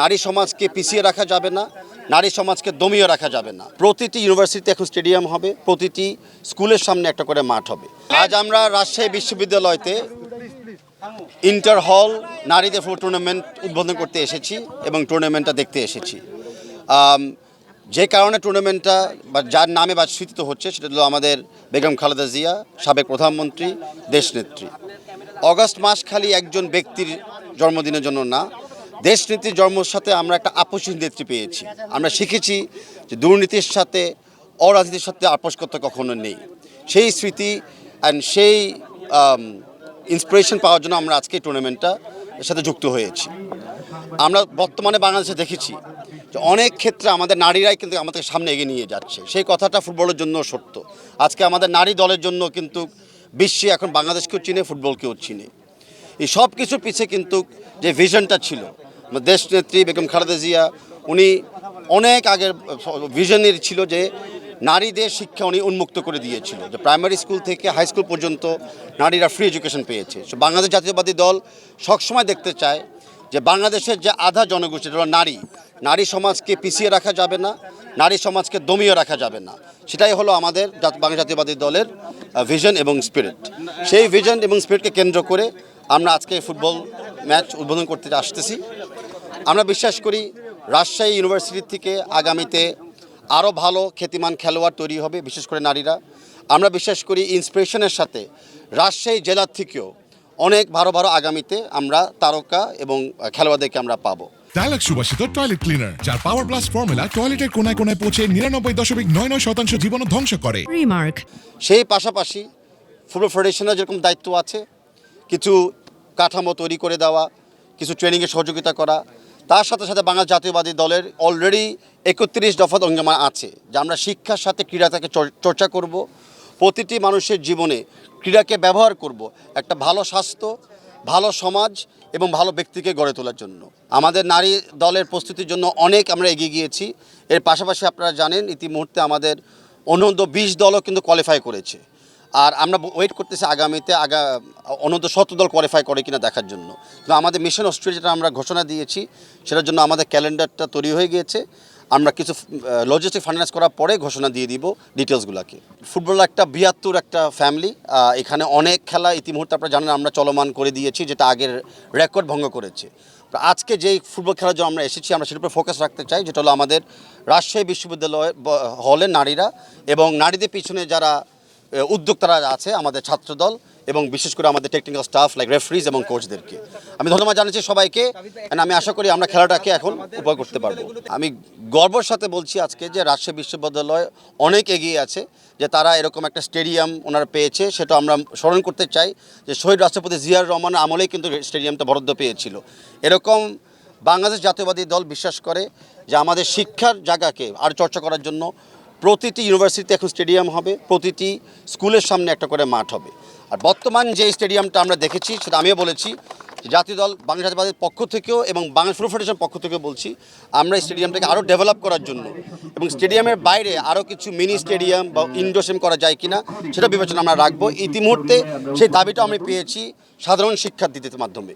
নারী সমাজকে পিছিয়ে রাখা যাবে না, নারী সমাজকে দমিয়ে রাখা যাবে না। প্রতিটি ইউনিভার্সিটিতে এখন স্টেডিয়াম হবে, প্রতিটি স্কুলের সামনে একটা করে মাঠ হবে। আজ আমরা রাজশাহী বিশ্ববিদ্যালয়তে ইন্টার হল নারীদের ফুটবল টুর্নামেন্ট উদ্বোধন করতে এসেছি এবং টুর্নামেন্টটা দেখতে এসেছি। যে কারণে টুর্নামেন্টটা বা যার নামে বা স্মৃতিত হচ্ছে সেটা হলো আমাদের বেগম খালেদা জিয়া, সাবেক প্রধানমন্ত্রী, দেশনেত্রী। অগাস্ট মাস খালি একজন ব্যক্তির জন্মদিনের জন্য না, দেশনীতির জন্মের সাথে আমরা একটা আপসহীন নেত্রী পেয়েছি। আমরা শিখেছি যে দুর্নীতির সাথে অরাজনীতির সাথে আপোষ করতে কখনো নেই। সেই স্মৃতি অ্যান্ড সেই ইন্সপিরেশন পাওয়ার জন্য আমরা আজকে টুর্নামেন্টটা সাথে যুক্ত হয়েছি। আমরা বর্তমানে বাংলাদেশে দেখেছি যে অনেক ক্ষেত্রে আমাদের নারীরাই কিন্তু আমাদের সামনে এগিয়ে নিয়ে যাচ্ছে। সেই কথাটা ফুটবলের জন্য সত্য। আজকে আমাদের নারী দলের জন্য কিন্তু বিশ্বে এখন বাংলাদেশকেও চিনে, ফুটবলকেও চিনে। এই সব কিছুর পিছিয়ে কিন্তু যে ভিশনটা ছিল দেশনেত্রী বেগম খালেদা জিয়া, উনি অনেক আগের ভিশনের ছিল যে নারীদের শিক্ষা উনি উন্মুক্ত করে দিয়েছিল, যে প্রাইমারি স্কুল থেকে হাই স্কুল পর্যন্ত নারীরা ফ্রি এডুকেশন পেয়েছে। সো বাংলাদেশ জাতীয়তাবাদী দল সবসময় দেখতে চায় যে বাংলাদেশের যে আধা জনগোষ্ঠী নারী, নারী সমাজকে পিছিয়ে রাখা যাবে না, নারী সমাজকে দমিয়ে রাখা যাবে না। সেটাই হলো আমাদের বাংলাদেশ জাতীয়তাবাদী দলের ভিশন এবং স্পিরিট। সেই ভিশন এবং স্পিরিটকে কেন্দ্র করে আমরা আজকে ফুটবল ম্যাচ উদ্বোধন করতে আসতেছি। আমরা বিশ্বাস করি রাজশাহী ইউনিভার্সিটি থেকে আগামীতে আরও ভালো খ্যাতিমান খেলোয়াড় তৈরি হবে, বিশেষ করে নারীরা। আমরা বিশ্বাস করি ইন্সপিরেশনের সাথে রাজশাহী জেলার থেকেও অনেক ভালো ভালো আগামীতে আমরা তারকা এবং খেলোয়াড়দেরকে আমরা পাবো। ডায়ালগ সুবাসিত টয়লেট ক্লিনার, যার পাওয়ার প্লাস ফর্মুলা টয়লেটের কোনায় কোনায় পৌঁছে 99.99% জীবন ধ্বংস করে। রিমার্ক। সেই পাশাপাশি ফুটবল ফেডারেশনের যেরকম দায়িত্ব আছে, কিছু কাঠামো তৈরি করে দেওয়া, কিছু ট্রেনিংয়ে সহযোগিতা করা, তার সাথে সাথে বাংলাদেশ জাতীয়বাদী দলের অলরেডি 31 দফা অঙ্গীকার আছে যে আমরা শিক্ষার সাথে ক্রীড়াটাকে চর্চা করব, প্রতিটি মানুষের জীবনে ক্রীড়াকে ব্যবহার করব একটা ভালো স্বাস্থ্য, ভালো সমাজ এবং ভালো ব্যক্তিকে গড়ে তোলার জন্য। আমাদের নারী দলের প্রস্তুতির জন্য অনেক আমরা এগিয়ে গিয়েছি। এর পাশাপাশি আপনারা জানেন ইতিমুহূর্তে আমাদের অনূর্ধ্ব 20 দলও কিন্তু কোয়ালিফাই করেছে। আর আমরা ওয়েট করতেছি আগামীতে অনূর্ধ্ব 17 দল কোয়ালিফাই করে কিনা দেখার জন্য। তো আমাদের মিশন অস্ট্রেলিয়া যেটা আমরা ঘোষণা দিয়েছি সেটার জন্য আমাদের ক্যালেন্ডারটা তৈরি হয়ে গিয়েছে। আমরা কিছু লজিস্টিক ফাইন্যান্স করার পরে ঘোষণা দিয়ে দিব ডিটেলসগুলোকে। ফুটবল একটা বৃহত্তর একটা ফ্যামিলি, এখানে অনেক খেলা ইতিমুহূর্তে আপনারা জানেন আমরা চলমান করে দিয়েছি, যেটা আগের রেকর্ড ভঙ্গ করেছে। আজকে যেই ফুটবল খেলার জন্য আমরা এসেছি, আমরা সেটার উপর ফোকাস রাখতে চাই, যেটা হলো আমাদের রাজশাহী বিশ্ববিদ্যালয় হলে নারীরা এবং নারীদের পিছনে যারা উদ্যোক্তারা আছে, আমাদের ছাত্রদল এবং বিশেষ করে আমাদের টেকনিক্যাল স্টাফ লাইক রেফারিজ এবং কোচদেরকে আমি ধন্যবাদ জানাচ্ছি সবাইকে। আমি আশা করি আমরা খেলাটাকে এখন উপভোগ করতে পারবো। আমি গর্বের সাথে বলছি আজকে যে রাজশাহী বিশ্ববিদ্যালয় অনেক এগিয়ে আছে, যে তারা এরকম একটা স্টেডিয়াম ওনারা পেয়েছে। সেটা আমরা স্মরণ করতে চাই যে শহীদ রাষ্ট্রপতি জিয়াউর রহমানের আমলেই কিন্তু স্টেডিয়ামটা বরাদ্দ পেয়েছিল। এরকম বাংলাদেশ জাতীয়বাদী দল বিশ্বাস করে যে আমাদের শিক্ষার জায়গাকে আর চর্চা করার জন্য প্রতিটি ইউনিভার্সিটিতে এখন স্টেডিয়াম হবে, প্রতিটি স্কুলের সামনে একটা করে মাঠ হবে। আর বর্তমান যে স্টেডিয়ামটা আমরা দেখেছি সেটা আমিও বলেছি জাতীয় দল বাংলাদেশ জাতীয়বাদীর পক্ষ থেকেও এবং বাংলাদেশ ফুটবল ফেডারেশনের পক্ষ থেকেও বলছি আমরা এই স্টেডিয়ামটাকে আরও ডেভেলপ করার জন্য এবং স্টেডিয়ামের বাইরে আরও কিছু মিনি স্টেডিয়াম বা ইনডোর স্টেডিয়াম করা যায় কিনা সেটা বিবেচনা আমরা রাখবো। ইতিমুহূর্তে সেই দাবিটা আমি পেয়েছি সাধারণ শিক্ষার্থীদের মাধ্যমে।